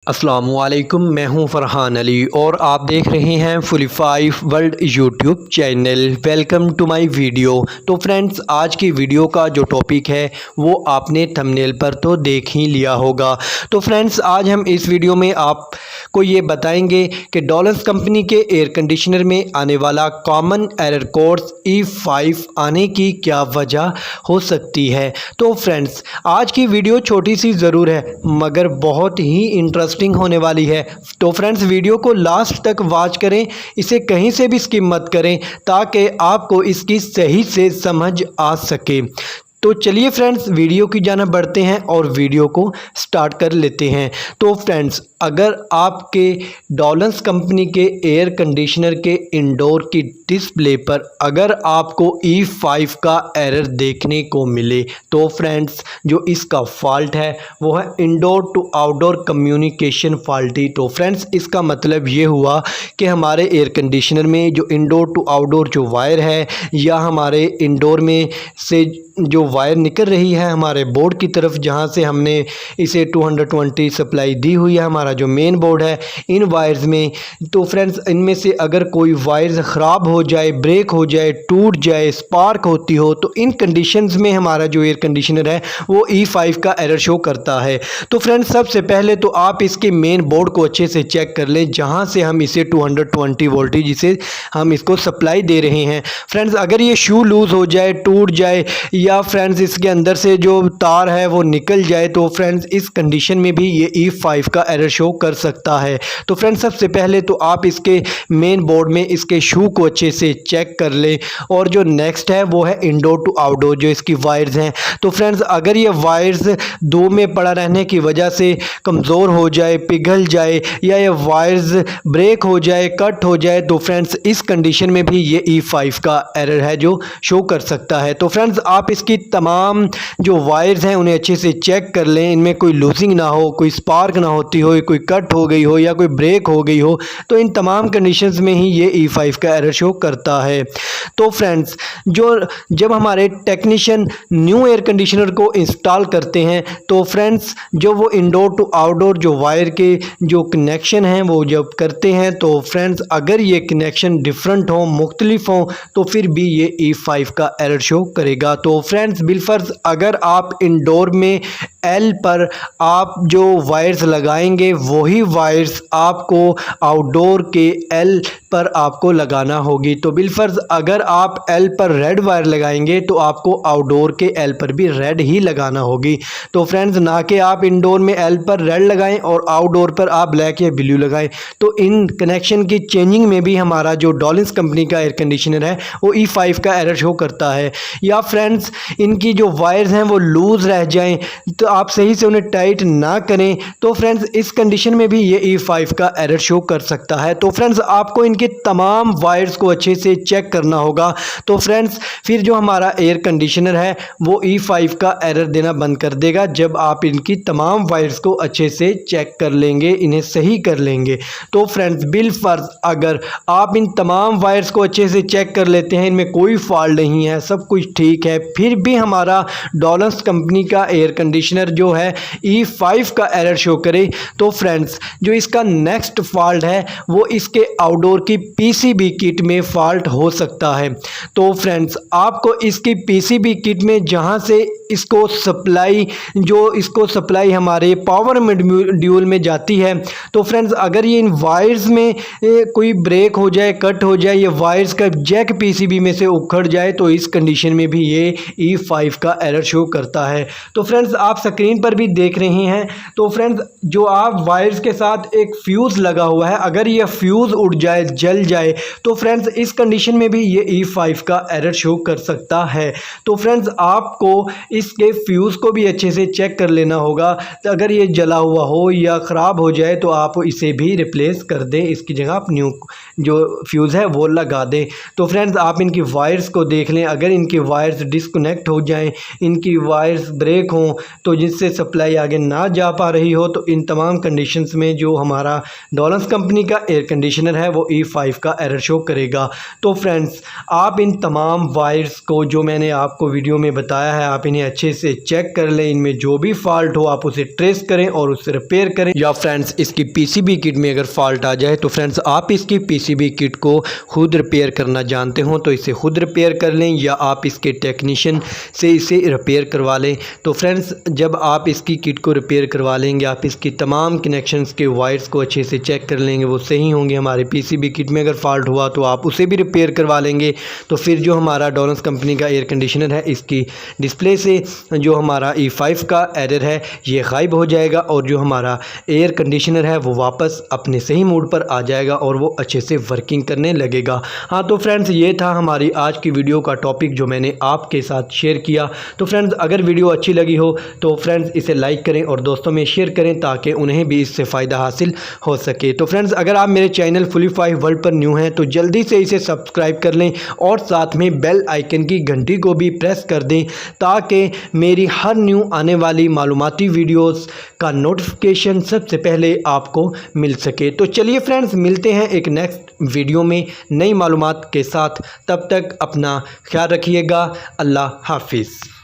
अस्सलामुअलैकुम, मैं हूं फ़रहान अली और आप देख रहे हैं फुलीफाई world YouTube channel. Welcome to my video. तो फ्रेंड्स, आज की वीडियो का जो टॉपिक है वो आपने थंबनेल पर तो देख ही लिया होगा। तो फ्रेंड्स, आज हम इस वीडियो में आपको ये बताएंगे कि डॉलर्स कंपनी के एयर कंडीशनर में आने वाला कॉमन एरर कोड E5 आने की क्या वजह हो सकती है। तो फ्रेंड्स, आज की वीडियो छोटी सी ज़रूर है मगर बहुत ही इंटरेस्टिंग होने वाली है। तो फ्रेंड्स, वीडियो को लास्ट तक वॉच करें, इसे कहीं से भी स्किप मत करें ताकि आपको इसकी सही से समझ आ सके। तो चलिए फ्रेंड्स, वीडियो की जानिब बढ़ते हैं और वीडियो को स्टार्ट कर लेते हैं। तो फ्रेंड्स, अगर आपके डॉलर्स कंपनी के एयर कंडीशनर के इंडोर की डिस्प्ले पर अगर आपको E5 का एरर देखने को मिले तो फ्रेंड्स, जो इसका फॉल्ट है वो है indoor to outdoor communication faulty. तो फ्रेंड्स, इसका मतलब ये हुआ कि हमारे एयर कंडीशनर में जो इंडोर टू आउटडोर जो वायर है या हमारे इंडोर में से जो वायर निकल रही है हमारे बोर्ड की तरफ, जहां से हमने इसे 220 सप्लाई दी हुई है, हमारा जो मेन बोर्ड है, इन वायर्स में, तो फ्रेंड्स इनमें से अगर कोई वायर्स ख़राब हो जाए, ब्रेक हो जाए, टूट जाए, स्पार्क होती हो, तो इन कंडीशंस में हमारा जो एयर कंडीशनर है वो E5 का एरर शो करता है। तो फ्रेंड्स, सबसे पहले तो आप इसके मेन बोर्ड को अच्छे से चेक कर लें जहाँ से हम इसे 220 वोल्टेज जिसे हम इसको सप्लाई दे रहे हैं। फ्रेंड्स, अगर ये शू लूज़ हो जाए, टूट जाए या फ्रेंड्स इसके अंदर से जो तार है वो निकल जाए तो फ्रेंड्स इस कंडीशन में भी ये E5 का एरर शो कर सकता है। तो फ्रेंड्स, सबसे पहले तो आप इसके मेन बोर्ड में इसके शू को अच्छे से चेक कर लें। और जो नेक्स्ट है वो है इंडोर टू आउटडोर जो इसकी वायर्स हैं। तो फ्रेंड्स, अगर ये वायर्स दो में पड़ा रहने की वजह से कमज़ोर हो जाए, पिघल जाए या ये वायर्स ब्रेक हो जाए, कट हो जाए, तो फ्रेंड्स इस कंडीशन में भी ये E5 का एरर है जो शो कर सकता है। तो फ्रेंड्स, आप इसकी तमाम जो वायर्स हैं उन्हें अच्छे से चेक कर लें, इनमें कोई लूजिंग ना हो, कोई स्पार्क ना होती हो, कोई कट हो गई हो या कोई ब्रेक हो गई हो, तो इन तमाम कंडीशंस में ही ये E5 का एरर शो करता है। तो फ्रेंड्स, जब हमारे टेक्नीशियन न्यू एयर कंडीशनर को इंस्टॉल करते हैं तो फ्रेंड्स जो वो इंडोर टू आउटडोर जो वायर के जो कनेक्शन हैं वो जब करते हैं तो फ्रेंड्स अगर ये कनेक्शन डिफरेंट हो, मुख्तलिफ हो, तो फिर भी ये E5 का एरर शो करेगा। तो फ्रेंड्स, बिलफर्ज अगर आप इंडोर में L पर आप जो वायर्स लगाएंगे वही वायर्स आपको आउटडोर के L पर आपको लगाना होगी। तो बिलफर्ज अगर आप L पर रेड वायर लगाएंगे तो आपको आउटडोर के L पर भी रेड ही लगाना होगी। तो फ्रेंड्स, ना कि आप इंडोर में L पर रेड लगाएं और आउटडोर पर आप ब्लैक या ब्लू लगाएं। तो इन कनेक्शन की चेंजिंग में भी हमारा जो डॉलिंस कंपनी का एयर कंडीशनर है वो E5 का एरर शो करता है। या फ्रेंड्स, इनकी जो वायर्स हैं वो लूज़ रह जाएं तो आप सही से उन्हें टाइट ना करें तो फ्रेंड्स इस कंडीशन में भी ये E5 का एरर शो कर सकता है। तो फ्रेंड्स, आपको इनके तमाम वायर्स को अच्छे से चेक करना होगा। तो फ्रेंड्स, फिर जो हमारा एयर कंडीशनर है वो E5 का एरर देना बंद कर देगा जब आप इनकी तमाम वायर्स को अच्छे से चेक कर लेंगे, इन्हें सही कर लेंगे। तो फ्रेंड्स, बिलफर्ज अगर आप इन तमाम वायर्स को अच्छे से चेक कर लेते हैं, इनमें कोई फॉल्ट नहीं है, सब कुछ ठीक है, फिर भी हमारा डॉलर्स कंपनी का एयर कंडीशनर जो है E5 का एरर शो करे, तो फ्रेंड्स जो इसका नेक्स्ट फॉल्ट है वो इसके आउटडोर की PCB किट में फॉल्ट हो सकता है। तो फ्रेंड्स, आपको इसकी PCB किट में जहां से इसको सप्लाई हमारे पावर मॉड्यूल में जाती है, तो फ्रेंड्स अगर ये इन वायर्स में कोई ब्रेक हो जाए, कट हो जाए, ये वायर्स का जैक PCB में से उखड़ जाए तो इस कंडीशन में भी ये E5 का एरर शो करता है। तो फ्रेंड्स, आप स्क्रीन पर भी देख रहे हैं। तो फ्रेंड्स, जो आप वायर्स के साथ एक फ्यूज़ लगा हुआ है, अगर ये फ्यूज़ उड़ जाए, जल जाए, तो फ्रेंड्स इस कंडीशन में भी ये E5 का एरर शो कर सकता है। तो फ्रेंड्स, आपको इसके फ्यूज़ को भी अच्छे से चेक कर लेना होगा। तो अगर ये जला हुआ हो या ख़राब हो जाए तो आप इसे भी रिप्लेस कर दें, इसकी जगह आप न्यू जो फ्यूज़ है वो लगा दें। तो फ्रेंड्स, आप इनकी वायर्स को देख लें, अगर इनकी वायर्स डिस्कनेक्ट हो जाएं, इनकी वायर्स ब्रेक हों तो जिससे सप्लाई आगे ना जा पा रही हो, तो इन तमाम कंडीशंस में जो हमारा डॉलन्स कंपनी का एयर कंडीशनर है वो E5 का एरर शो करेगा। तो फ्रेंड्स, आप इन तमाम वायर्स को जो मैंने आपको वीडियो में बताया है, आप इन्हें अच्छे से चेक कर लें। इनमें जो भी फॉल्ट हो आप उसे ट्रेस करें और उससे रिपेयर करें। या फ्रेंड्स, इसकी पीसीबी किट में अगर फॉल्ट आ जाए तो फ्रेंड्स आप इसकी पीसीबी किट को खुद रिपेयर करना जानते हो तो इसे खुद रिपेयर कर लें, या आप इसके टेक्नीशियन से इसे रिपेयर करवा लें। तो फ्रेंड्स, जब आप इसकी किट को रिपेयर करवा लेंगे, आप इसकी तमाम कनेक्शंस के वायर्स को अच्छे से चेक कर लेंगे, वो सही होंगे। हमारे पीसीबी किट में अगर फॉल्ट हुआ तो आप उसे भी रिपेयर करवा लेंगे। तो फिर जो हमारा डॉलन्स कंपनी का एयर कंडीशनर है, इसकी डिस्प्ले से जो हमारा E5 का एरर है ये गायब हो जाएगा और जो हमारा एयर कंडीशनर है वो वापस अपने सही मोड पर आ जाएगा और वो अच्छे से वर्किंग करने लगेगा। हाँ, तो फ्रेंड्स, ये था हमारी आज की वीडियो का टॉपिक जो मैंने आपके साथ शेयर किया। तो फ्रेंड्स, अगर वीडियो अच्छी लगी हो तो फ्रेंड्स इसे लाइक करें और दोस्तों में शेयर करें ताकि उन्हें भी इससे फ़ायदा हासिल हो सके। तो फ्रेंड्स, अगर आप मेरे चैनल फुलीफाई वर्ल्ड पर न्यू हैं तो जल्दी से इसे सब्सक्राइब कर लें और साथ में बेल आइकन की घंटी को भी प्रेस कर दें ताकि मेरी हर न्यू आने वाली मालूमाती वीडियोस का नोटिफिकेशन सबसे पहले आपको मिल सके। तो चलिए फ्रेंड्स, मिलते हैं एक नेक्स्ट वीडियो में नई मालूमात के साथ। तब तक अपना ख्याल रखिएगा। अल्लाह हाफिज़।